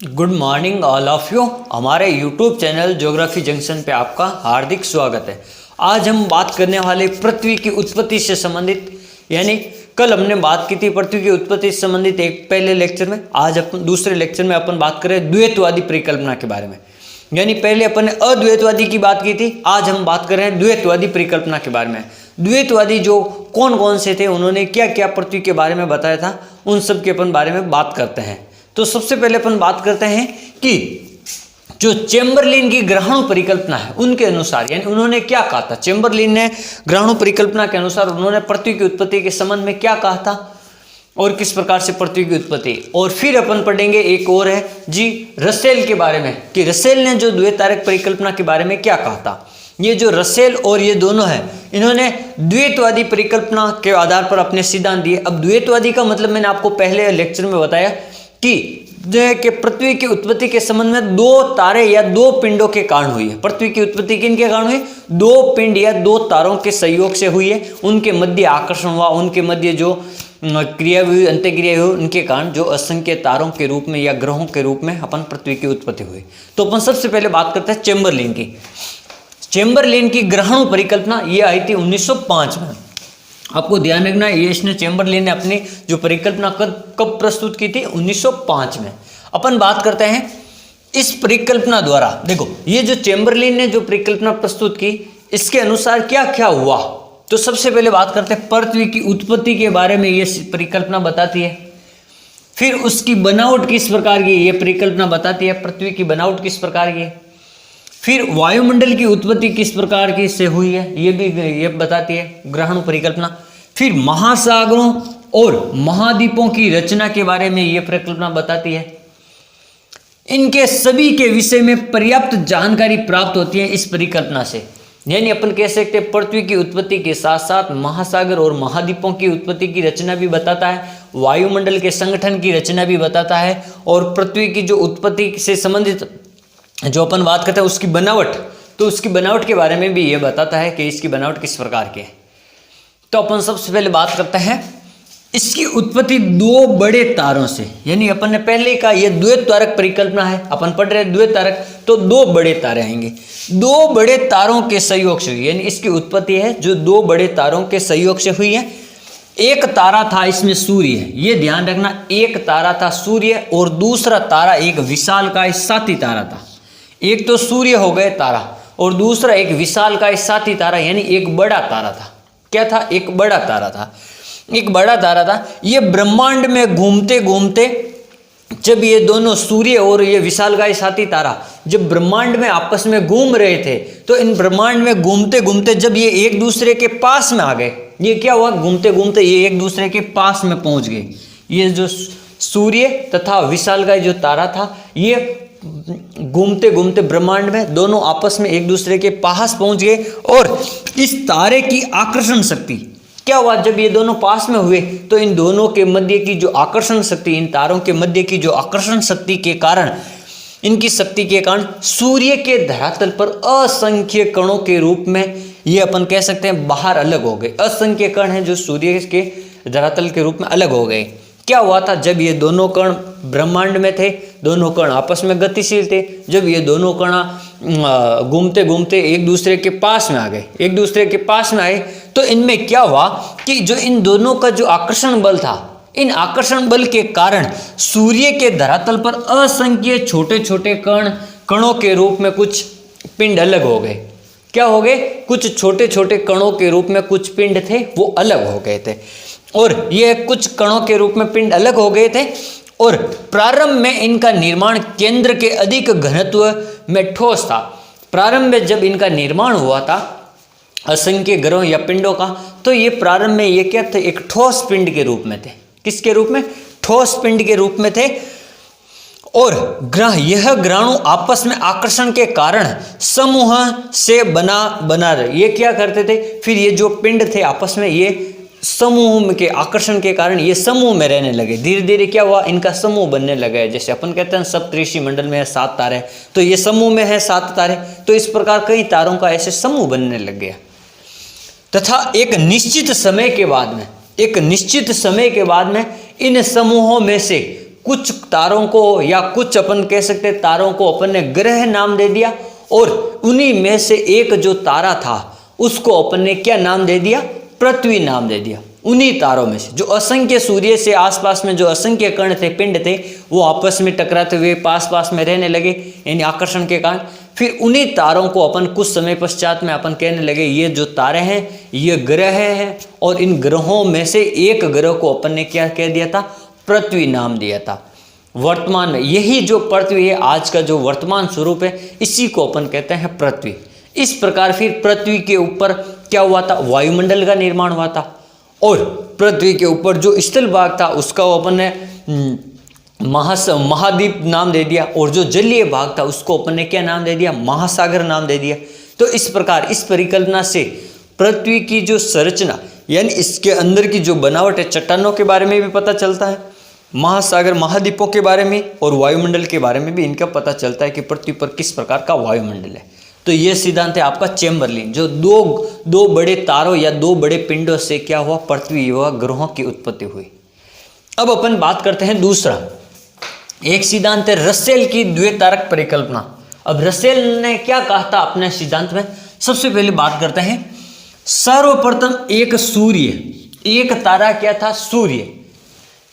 Good morning all of you. हमारे YouTube channel geography junction पे आपका हार्दिक स्वागत है। आज हम बात करने वाले पृथ्वी की उत्पत्ति से संबंधित, यानी कल हमने बात की थी पृथ्वी की उत्पत्ति से संबंधित एक पहले लेक्चर में। आज अपन दूसरे लेक्चर में अपन बात करें द्वैतवादी परिकल्पना के बारे में। यानी पहले अपन ने अद्वैतवादी की बात की थी, आज हम बात कर रहे हैं द्वैतवादी परिकल्पना के बारे में। द्वैतवादी जो कौन कौन से थे, उन्होंने क्या क्या पृथ्वी के बारे में बताया था, उन सब के अपन बारे में बात करते हैं। तो सबसे पहले अपन बात करते हैं कि जो चेम्बरलिन की ग्रहाणु परिकल्पना है उनके अनुसार, यानी उन्होंने क्या कहा था। चेम्बरलिन ने ग्रहाणु परिकल्पना के अनुसार उन्होंने पृथ्वी की उत्पत्ति के संबंध में क्या कहा था और किस प्रकार से पृथ्वी की उत्पत्ति। और फिर अपन पढ़ेंगे एक और है जी रसेल के बारे में, कि रसेल ने जो द्वैतारक परिकल्पना के बारे में क्या कहा था। ये जो रसेल और ये दोनों हैं, इन्होंने द्वैतवादी परिकल्पना के आधार पर अपने सिद्धांत दिए। अब द्वैतवादी का मतलब मैंने आपको पहले लेक्चर में बताया कि पृथ्वी की उत्पत्ति के संबंध में दो तारे या दो पिंडों के कारण हुई है। पृथ्वी की उत्पत्ति किनके कारण हुई? दो पिंड या दो तारों के सहयोग से हुई है। उनके मध्य आकर्षण हुआ, उनके मध्य जो क्रिया हुई, अंत्यक्रिया हुई, उनके कारण जो असंख्य तारों के रूप में या ग्रहों के रूप में अपन पृथ्वी की उत्पत्ति हुई। तो अपन सबसे पहले बात करते हैं चेम्बरलिन की। चेम्बरलिन की ग्रहाणु परिकल्पना ये आई थी 1905 में। आपको ध्यान रखना है, ये इसने चेम्बरलिन ने अपनी जो परिकल्पना कब प्रस्तुत की थी? 1905 में। अपन बात करते हैं इस परिकल्पना द्वारा। देखो, ये जो चेम्बरलिन ने जो परिकल्पना प्रस्तुत की, इसके अनुसार क्या क्या हुआ। तो सबसे पहले बात करते हैं पृथ्वी की उत्पत्ति के बारे में। ये परिकल्पना बताती है। फिर उसकी बनावट किस प्रकार की, ये परिकल्पना बताती है पृथ्वी की बनावट किस प्रकार की है। फिर वायुमंडल की उत्पत्ति किस प्रकार की से हुई है, ये भी ये बताती है ग्रहाणु परिकल्पना। फिर महासागरों और महाद्वीपों की रचना के बारे में ये परिकल्पना बताती है। इनके सभी के विषय में पर्याप्त जानकारी प्राप्त होती है इस परिकल्पना से। यानी अपन कह सकते हैं पृथ्वी की उत्पत्ति के साथ साथ महासागर और महाद्वीपों की उत्पत्ति की रचना भी बताता है, वायुमंडल के संगठन की रचना भी बताता है, और पृथ्वी की जो उत्पत्ति से संबंधित जो अपन बात करते हैं उसकी बनावट, तो उसकी बनावट के बारे में भी ये बताता है कि इसकी बनावट किस प्रकार की है। तो अपन सबसे पहले बात करते हैं इसकी उत्पत्ति दो बड़े तारों से। यानी अपन ने पहले कहा ये द्वैतारक परिकल्पना है, अपन पढ़ रहे द्वैतारक, तो दो बड़े तारे आएंगे। दो बड़े तारों के सहयोग से हुई, यानी इसकी उत्पत्ति है जो दो बड़े तारों के सहयोग से हुई है। एक तारा था इसमें सूर्य, ये ध्यान रखना, एक तारा था सूर्य और दूसरा तारा एक विशालकाय साथी तारा था। एक तो सूर्य हो गए तारा और दूसरा एक विशालकाय साथी तारा, यानी एक बड़ा तारा था। क्या था? एक बड़ा तारा था। एक बड़ा तारा था। ये ब्रह्मांड में घूमते घूमते, जब ये दोनों सूर्य और ये विशालकाय साथी तारा जब ब्रह्मांड में आपस में घूम रहे थे, तो इन ब्रह्मांड में घूमते घूमते जब ये एक दूसरे के पास में आ गए, ये क्या हुआ? घूमते घूमते ये एक दूसरे के पास में पहुंच गए। ये जो सूर्य तथा विशालकाय जो तारा था, ये घूमते घूमते ब्रह्मांड में दोनों आपस में एक दूसरे के पास पहुंच गए। और इस तारे की आकर्षण शक्ति क्या हुआ? जब ये दोनों पास में हुए तो इन दोनों के मध्य की जो आकर्षण शक्ति, इन तारों के मध्य की जो आकर्षण शक्ति के कारण, इनकी शक्ति के कारण सूर्य के धरातल पर असंख्य कणों के रूप में ये अपन कह सकते हैं बाहर अलग हो गए। असंख्य कण हैं जो सूर्य के धरातल के रूप में अलग हो गए। क्या हुआ था? जब ये दोनों कण ब्रह्मांड में थे, दोनों कण आपस में गतिशील थे, जब ये दोनों कण घूमते घूमते एक दूसरे के पास में आ गए, एक दूसरे के पास में आए, तो इनमें क्या हुआ कि जो इन दोनों का जो आकर्षण बल था, इन आकर्षण बल के कारण सूर्य के धरातल पर असंख्य छोटे छोटे कणों के रूप में कुछ पिंड अलग हो गए। क्या हो गए? कुछ छोटे छोटे कणों के रूप में कुछ पिंड थे वो अलग हो गए थे। और ये कुछ कणों के रूप में पिंड अलग हो गए थे। और प्रारंभ में इनका निर्माण केंद्र के अधिक घनत्व में ठोस था। प्रारंभ में जब इनका निर्माण हुआ था असंख्य ग्रहों या पिंडों का, तो ये प्रारंभ में ये क्या थे? एक ठोस पिंड के रूप में थे। किसके रूप में? ठोस पिंड के रूप में थे। और यह ग्रहाणु आपस में आकर्षण के कारण समूह से बना रहे। ये क्या करते थे? फिर ये जो पिंड थे आपस में ये समूह के आकर्षण के कारण ये समूह में रहने लगे। धीरे धीरे क्या हुआ? इनका समूह बनने लगे। जैसे अपन कहते हैं सप्तऋषि मंडल में है 7 तारे, तो ये समूह में है 7 तारे। तो इस प्रकार कई तारों का ऐसे समूह बनने लग गया। तथा एक निश्चित समय के बाद में इन समूहों में से कुछ तारों को या कुछ अपन कह सकते तारों को अपन ने ग्रह नाम दे दिया, और उन्हीं में से एक जो तारा था उसको अपन ने क्या नाम दे दिया, पृथ्वी नाम दे दिया। उन्हीं तारों में से जो असंख्य सूर्य से आसपास में जो असंख्य कण थे, पिंड थे, वो आपस में टकराते हुए पास पास में रहने लगे, यानी आकर्षण के कारण। फिर उन्हीं तारों को अपन कुछ समय पश्चात में अपन कहने लगे ये जो तारे हैं ये ग्रह हैं, और इन ग्रहों में से एक ग्रह को अपन ने क्या कह दिया था, पृथ्वी नाम दिया था। वर्तमान में यही जो पृथ्वी है, आज का जो वर्तमान स्वरूप है, इसी को अपन कहते हैं पृथ्वी। इस प्रकार फिर पृथ्वी के ऊपर क्या हुआ था, वायुमंडल का निर्माण हुआ था, और पृथ्वी के ऊपर जो स्थल भाग था उसका अपन ने महाद्वीप नाम दे दिया, और जो जलीय भाग था उसको अपन ने क्या नाम दे दिया, महासागर नाम दे दिया। तो इस प्रकार इस परिकल्पना से पृथ्वी की जो संरचना यानी इसके अंदर की जो बनावट है, चट्टानों के बारे में भी पता चलता है, महासागर महाद्वीपों के बारे में और वायुमंडल के बारे में भी इनका पता चलता है कि पृथ्वी पर किस प्रकार का वायुमंडल है। तो ये सिद्धांत है आपका चैम्बरलिन, जो दो बड़े तारों या दो बड़े पिंडों से क्या हुआ, पृथ्वी व ग्रहों की उत्पत्ति हुई। अब अपन बात करते हैं दूसरा, एक सिद्धांत है रसेल की द्वितारक परिकल्पना। अब रसेल ने क्या कहा था अपने सिद्धांत में, सबसे पहले बात करते हैं सर्वप्रथम एक सूर्य, एक तारा क्या था, सूर्य।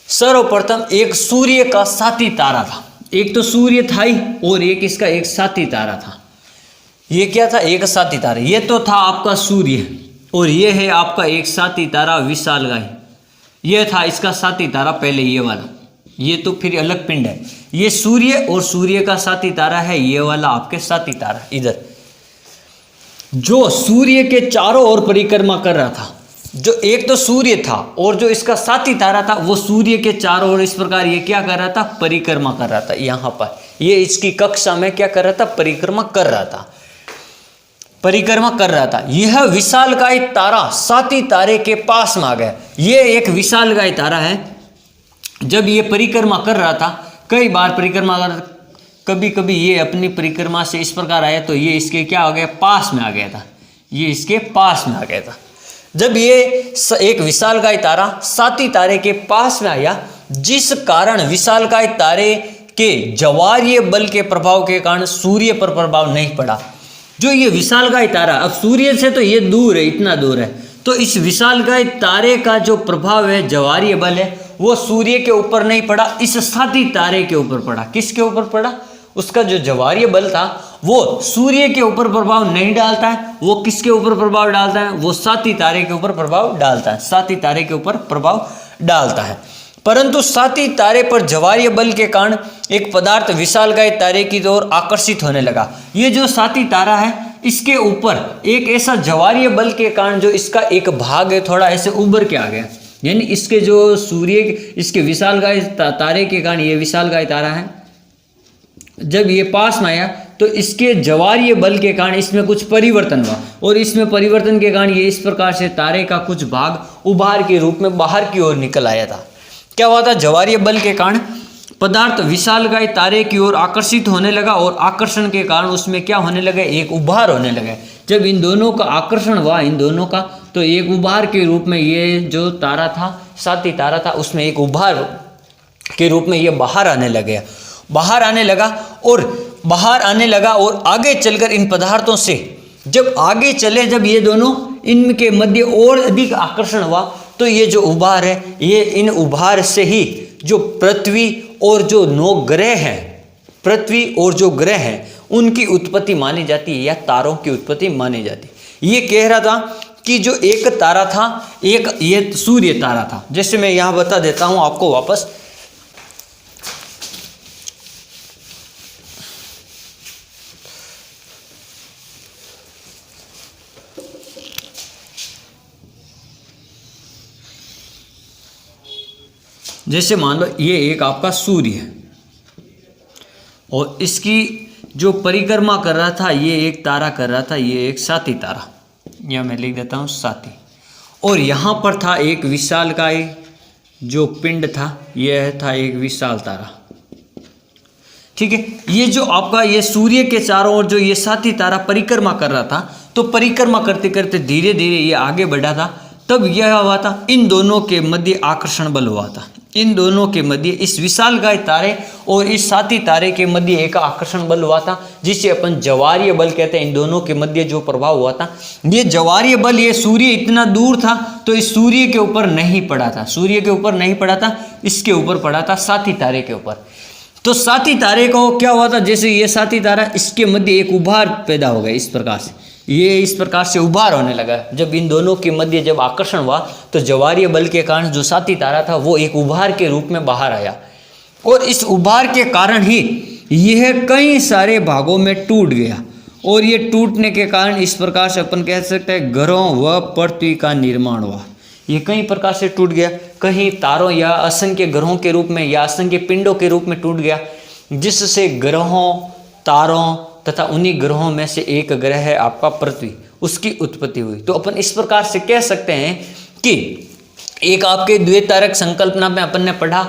सर्वप्रथम एक सूर्य का साथी तारा था, एक तो सूर्य था ही और एक इसका एक साथी तारा था। ये क्या था, एक साथी तारा। ये तो था आपका सूर्य, और ये है आपका एक साथी तारा विशालकाय। ये था इसका साथी तारा पहले, ये वाला, ये तो फिर अलग पिंड है। ये सूर्य और सूर्य का साथी तारा है, ये वाला आपके साथी तारा इधर, जो सूर्य के चारों ओर परिक्रमा कर रहा था। जो एक तो सूर्य था और जो इसका साथी तारा था वो सूर्य के चारों ओर इस प्रकार ये क्या कर रहा था, परिक्रमा कर रहा था। यहाँ पर ये इसकी कक्षा में क्या कर रहा था, परिक्रमा कर रहा था, परिक्रमा कर रहा था। यह विशालकाय तारा साथी तारे के पास में आ गया। ये एक विशालकाय तारा है, जब ये परिक्रमा कर रहा था, कई बार परिक्रमा कर, कभी कभी ये अपनी परिक्रमा से इस प्रकार आया तो ये इसके क्या हो गया, पास में आ गया था, ये इसके पास में आ गया था। जब ये एक विशालकाय तारा साथी तारे के पास में आया, जिस कारण विशालकाय तारे के ज्वारीय बल के प्रभाव के कारण सूर्य पर प्रभाव नहीं पड़ा। जो ये विशालकाय तारा, अब सूर्य से तो ये दूर है, इतना दूर है, तो इस विशालकाय तारे का जो प्रभाव है, ज्वारीय बल है, वो सूर्य के ऊपर नहीं पड़ा, इस साथी तारे के ऊपर पड़ा। किसके ऊपर पड़ा, उसका जो ज्वारीय बल था वो सूर्य के ऊपर प्रभाव नहीं डालता है, वो किसके ऊपर प्रभाव डालता है, वो साथी तारे के ऊपर प्रभाव डालता है, साथी तारे के ऊपर प्रभाव डालता है। परंतु साथी तारे पर ज्वारीय बल के कारण एक पदार्थ विशालकाय तारे की ओर आकर्षित होने लगा। ये जो साथी तारा है, इसके ऊपर एक ऐसा ज्वारीय बल के कारण जो इसका एक भाग है थोड़ा ऐसे उभर के आ गया, यानी इसके जो सूर्य इसके विशालकाय तारे के कारण, ये विशालकाय तारा है, जब ये पास में आया तो इसके ज्वारीय बल के कारण इसमें कुछ परिवर्तन हुआ, और इसमें परिवर्तन के कारण ये इस प्रकार से तारे का कुछ भाग उभार के रूप में बाहर की ओर निकल आया था। क्या हुआ था, ज्वारीय बल के कारण पदार्थ विशालकाय तारे की ओर आकर्षित होने लगा, और आकर्षण के कारण उसमें क्या होने लगे, एक उभार होने लगे। जब इन दोनों का आकर्षण हुआ, इन दोनों का, तो एक उभार के रूप में ये जो तारा था, साथी तारा था, उसमें एक उभार के रूप में ये बाहर आने लगे, बाहर आने लगा और आगे चलकर इन पदार्थों से जब आगे चले, जब ये दोनों इनके मध्य और अधिक आकर्षण हुआ, तो ये जो उभार है, ये इन उभार से ही जो पृथ्वी और जो 9 ग्रह हैं, पृथ्वी और जो ग्रह हैं उनकी उत्पत्ति मानी जाती है, या तारों की उत्पत्ति मानी जाती है। ये कह रहा था कि जो एक तारा था, एक ये सूर्य तारा था, जैसे मैं यहाँ बता देता हूँ आपको वापस। जैसे मान लो ये एक आपका सूर्य है, और इसकी जो परिक्रमा कर रहा था, ये एक तारा कर रहा था, ये एक साथी तारा, यह मैं लिख देता हूँ साथी। और यहाँ पर था एक विशालकाय जो पिंड था, यह था एक विशाल तारा, ठीक है। ये जो आपका ये सूर्य के चारों ओर जो ये साथी तारा परिक्रमा कर रहा था, तो परिक्रमा करते करते धीरे धीरे ये आगे बढ़ा था, तब यह हुआ था, इन दोनों के मध्य आकर्षण बल हुआ था। इन दोनों के मध्य, इस विशालकाय तारे और इस साथी तारे के मध्य एक आकर्षण बल हुआ था जिसे अपन ज्वारीय बल कहते हैं। इन दोनों के मध्य जो प्रभाव हुआ था, ये ज्वारीय बल, ये सूर्य इतना दूर था तो इस सूर्य के ऊपर नहीं पड़ा था, सूर्य के ऊपर नहीं पड़ा था, इसके ऊपर पड़ा था, साथी तारे के ऊपर। तो साथी तारे को क्या हुआ था, जैसे ये साथी तारा, इसके मध्य एक उभार पैदा हो गया, इस प्रकार से ये इस प्रकार से उभार होने लगा। जब इन दोनों के मध्य जब आकर्षण हुआ तो ज्वारीय बल के कारण जो साथी तारा था वो एक उभार के रूप में बाहर आया, और इस उभार के कारण ही यह कई सारे भागों में टूट गया, और ये टूटने के कारण इस प्रकार से अपन कह सकते हैं ग्रहों व पृथ्वी का निर्माण हुआ। ये कई प्रकार से टूट गया, कहीं तारों या असंख्य ग्रहों के रूप में या असंख्य पिंडों के रूप में टूट गया, जिससे ग्रहों, तारों तथा उन्हीं ग्रहों में से एक ग्रह है आपका पृथ्वी, उसकी उत्पत्ति हुई। तो अपन इस प्रकार से कह सकते हैं कि एक आपके द्वितारक संकल्पना में अपन ने पढ़ा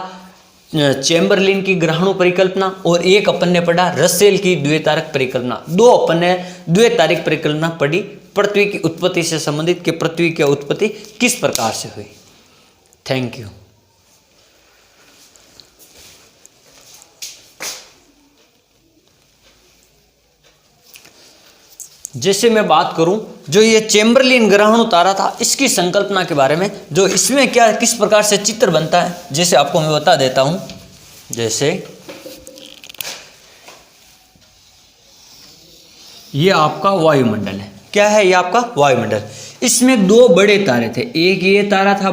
चैम्बरलिन की ग्रहाणु परिकल्पना, और एक अपन ने पढ़ा रसेल की द्वितारक परिकल्पना। दो अपन ने द्वितारिक परिकल्पना पढ़ी पृथ्वी की उत्पत्ति से संबंधित, कि पृथ्वी की उत्पत्ति किस प्रकार से हुई। Thank you. जैसे मैं बात करूं, जो ये चैम्बरलिन ग्रहाणु तारा था, इसकी संकल्पना के बारे में, जो इसमें क्या किस प्रकार से चित्र बनता है, जैसे आपको मैं बता देता हूं। जैसे ये आपका वायुमंडल है, क्या है ये आपका वायुमंडल। इसमें दो बड़े तारे थे, एक ये तारा था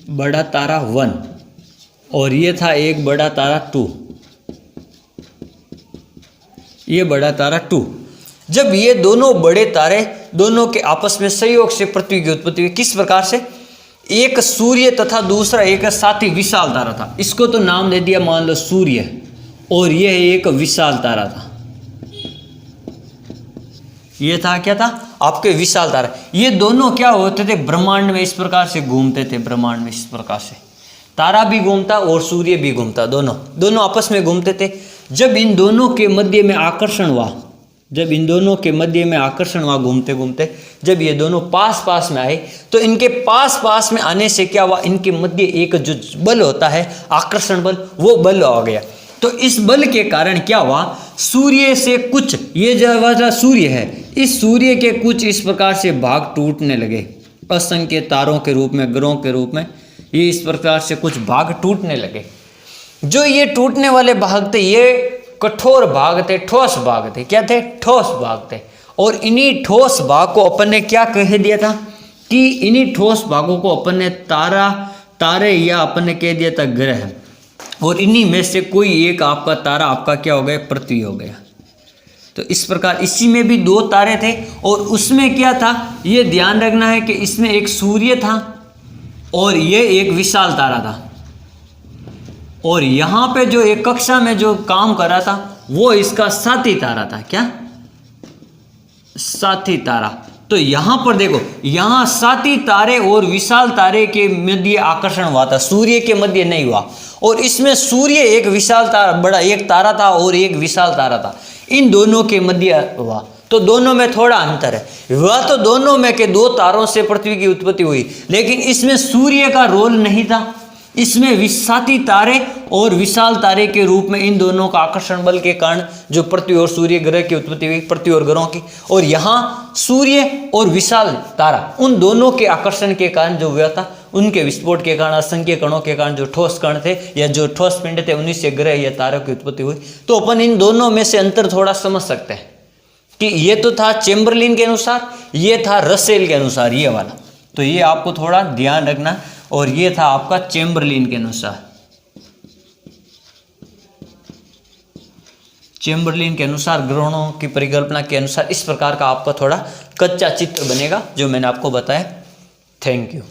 बड़ा तारा 1, और ये था एक बड़ा तारा 2, ये बड़ा तारा 2। जब ये दोनों बड़े तारे, दोनों के आपस में सहयोग से पृथ्वी की उत्पत्ति हुई। किस प्रकार से, एक सूर्य तथा दूसरा एक साथी विशाल तारा था, इसको तो नाम दे दिया मान लो सूर्य, और यह एक विशाल तारा था, ये था क्या था आपके विशाल तारा। ये दोनों क्या होते थे, ब्रह्मांड में इस प्रकार से घूमते थे, ब्रह्मांड में इस प्रकार से तारा भी घूमता और सूर्य भी घूमता, दोनों आपस में घूमते थे। जब इन दोनों के मध्य में आकर्षण हुआ, घूमते घूमते जब ये दोनों पास पास में आए, तो इनके पास पास में आने से क्या हुआ, इनके मध्य एक जो बल होता है आकर्षण बल, वो बल आ गया। तो इस बल के कारण क्या हुआ, सूर्य से कुछ, ये जो सूर्य है, इस सूर्य के कुछ इस प्रकार से भाग टूटने लगे, असंख्य तारों के रूप में, ग्रहों के रूप में, ये इस प्रकार से कुछ भाग टूटने लगे। जो ये टूटने वाले भाग थे, ये कठोर भाग थे, ठोस भाग थे। क्या थे, ठोस भाग थे। और इन्हीं ठोस भाग को अपन ने क्या कह दिया था, कि इन्हीं ठोस भागों को अपन ने तारे या अपन ने कह दिया था ग्रह, और इन्हीं में से कोई एक आपका तारा आपका क्या हो गया, पृथ्वी हो गया। तो इस प्रकार इसी में भी दो तारे थे, और उसमें क्या था, ये ध्यान रखना है कि इसमें एक सूर्य था और ये एक विशाल तारा था, और यहाँ पे जो एक कक्षा में जो काम कर रहा था वो इसका साथी तारा था। क्या, साथी तारा। तो यहाँ पर देखो, यहाँ साथी तारे और विशाल तारे के मध्य आकर्षण हुआ था, सूर्य के मध्य नहीं हुआ। और इसमें सूर्य एक विशाल तारा, बड़ा एक तारा था और एक विशाल तारा था, इन दोनों के मध्य हुआ। तो दोनों में थोड़ा अंतर है, वह तो दोनों में के दो तारों से पृथ्वी की उत्पत्ति हुई, लेकिन इसमें सूर्य का रोल नहीं था। इसमें विशाती तारे और विशाल तारे के रूप में इन दोनों का आकर्षण बल के कारण जो पृथ्वी और सूर्य ग्रह की उत्पत्ति हुई, पृथ्वी और ग्रहों की। और यहाँ सूर्य और विशाल तारा, उन दोनों के आकर्षण के कारण जो हुआ था, उनके विस्फोट के कारण, असंख्य कणों के कारण, जो ठोस कण थे या जो ठोस पिंड थे, उन्हीं से ग्रह या तारों की उत्पत्ति हुई। तो अपन इन दोनों में से अंतर थोड़ा समझ सकते हैं कि ये तो था चैम्बरलिन के अनुसार, ये था रसेल के अनुसार, ये वाला। तो ये आपको थोड़ा ध्यान रखना। और ये था आपका चैम्बरलिन के अनुसार, चैम्बरलिन के अनुसार, ग्रहणों की परिकल्पना के अनुसार इस प्रकार का आपका थोड़ा कच्चा चित्र बनेगा जो मैंने आपको बताया। Thank you.